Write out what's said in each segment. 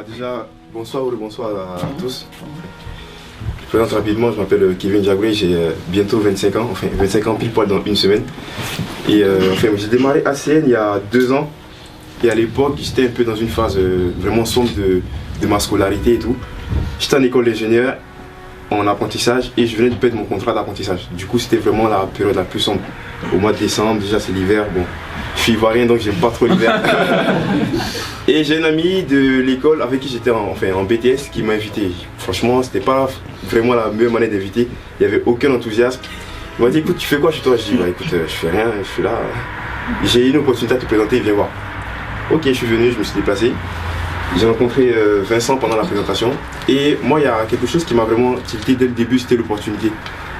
Déjà, bonsoir ou le bonsoir à tous. Je me présente rapidement, je m'appelle Kevin Diagouré, j'ai bientôt 25 ans, enfin 25 ans pile poil dans une semaine. Et j'ai démarré ACN il y a 2 ans. Et à l'époque, j'étais un peu dans une phase vraiment sombre de ma scolarité et tout. J'étais en école d'ingénieur, en apprentissage, et je venais de perdre mon contrat d'apprentissage. Du coup, c'était vraiment la période la plus sombre. Au mois de décembre, déjà c'est l'hiver, bon, je suis ivoirien donc j'aime pas trop l'hiver. Et j'ai un ami de l'école avec qui j'étais en BTS qui m'a invité. Franchement, c'était pas vraiment la meilleure manière d'inviter, il n'y avait aucun enthousiasme. Il m'a dit écoute, tu fais quoi chez toi? Je dis bah écoute, je fais rien, je suis là. J'ai une opportunité à te présenter, viens voir. Ok, je suis venu, je me suis déplacé. J'ai rencontré Vincent pendant la présentation. Et moi, il y a quelque chose qui m'a vraiment tilté dès le début, c'était l'opportunité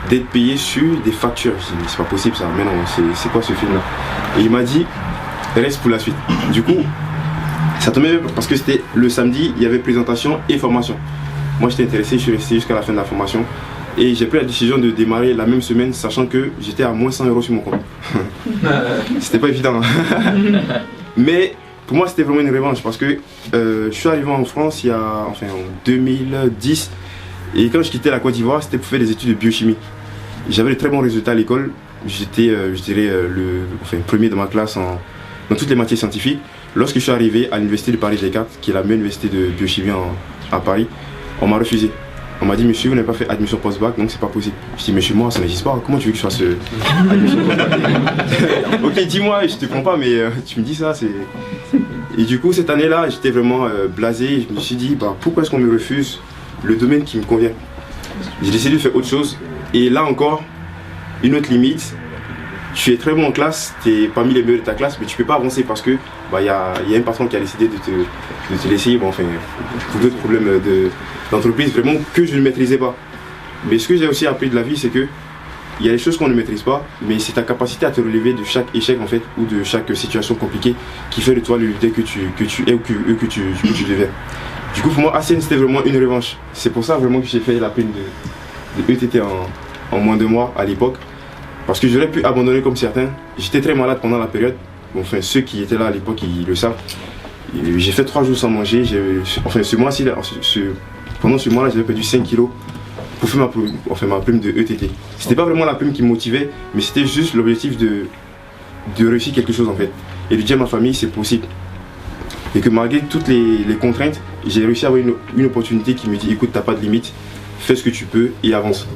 d'être payé sur des factures. Je dis, c'est pas possible ça, mais non, c'est quoi ce film-là? Et il m'a dit, reste pour la suite. Du coup, ça tombait parce que c'était le samedi, il y avait présentation et formation. Moi, j'étais intéressé, je suis resté jusqu'à la fin de la formation. Et j'ai pris la décision de démarrer la même semaine, sachant que j'étais à moins 100 € sur mon compte. C'était pas évident. Mais pour moi, c'était vraiment une revanche parce que je suis arrivé en France en 2010. Et quand je quittais la Côte d'Ivoire, c'était pour faire des études de biochimie. J'avais de très bons résultats à l'école. J'étais, je dirais, premier de ma classe dans toutes les matières scientifiques. Lorsque je suis arrivé à l'université de Paris-Descartes, qui est la meilleure université de biochimie à Paris, on m'a refusé. On m'a dit, monsieur, vous n'avez pas fait admission post-bac, donc c'est pas possible. Je dis, mais chez moi, ça n'existe pas. Comment tu veux que je fasse admission post-bac? Ok, dis-moi, je te comprends pas, mais tu me dis ça, c'est... Et du coup, cette année-là, j'étais vraiment blasé. Je me suis dit, bah, pourquoi est-ce qu'on me refuse le domaine qui me convient? J'ai décidé de faire autre chose. Et là encore, une autre limite. Tu es très bon en classe, tu es parmi les meilleurs de ta classe, mais tu peux pas avancer parce que y a un patron qui a décidé de te laisser, pour d'autres problèmes d'entreprise vraiment que je ne maîtrisais pas. Mais ce que j'ai aussi appris de la vie, c'est que il y a des choses qu'on ne maîtrise pas, mais c'est ta capacité à te relever de chaque échec ou de chaque situation compliquée qui fait de toi le leader que tu es ou que tu deviens. Du coup, pour moi, ACN c'était vraiment une revanche. C'est pour ça vraiment que j'ai fait la peine de ETT en moins de mois à l'époque. Parce que j'aurais pu abandonner comme certains. J'étais très malade pendant la période. Ceux qui étaient là à l'époque, ils le savent. J'ai fait 3 jours sans manger. Ce mois-ci, pendant ce mois-là, j'avais perdu 5 kilos pour faire ma prime de ETT. C'était pas vraiment la prime qui me motivait, mais c'était juste l'objectif de réussir quelque chose en fait. Et de dire à ma famille, c'est possible. Et que malgré toutes les contraintes, j'ai réussi à avoir une opportunité qui me dit, écoute, t'as pas de limite, fais ce que tu peux et avance.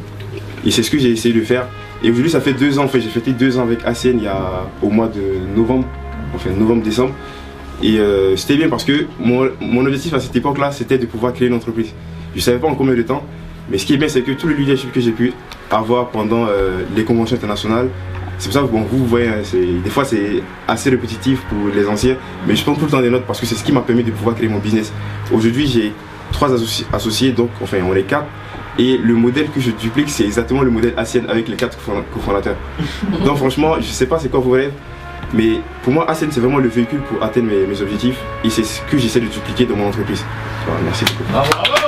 Et c'est ce que j'ai essayé de faire. Et aujourd'hui, ça fait 2 ans, en fait, j'ai fêté 2 ans avec ACN au mois de novembre, novembre-décembre. Et c'était bien parce que mon objectif à cette époque-là, c'était de pouvoir créer une entreprise. Je ne savais pas en combien de temps, mais ce qui est bien, c'est que tout le leadership que j'ai pu avoir pendant les conventions internationales, c'est pour ça que vous voyez, des fois c'est assez répétitif pour les anciens, mais je prends tout le temps des notes parce que c'est ce qui m'a permis de pouvoir créer mon business. Aujourd'hui, j'ai 3 associés, donc on est 4. Et le modèle que je duplique, c'est exactement le modèle ACN avec les 4 cofondateurs. Donc franchement, je sais pas c'est quoi vos rêves, mais pour moi ACN c'est vraiment le véhicule pour atteindre mes objectifs et c'est ce que j'essaie de dupliquer dans mon entreprise. Voilà, merci beaucoup.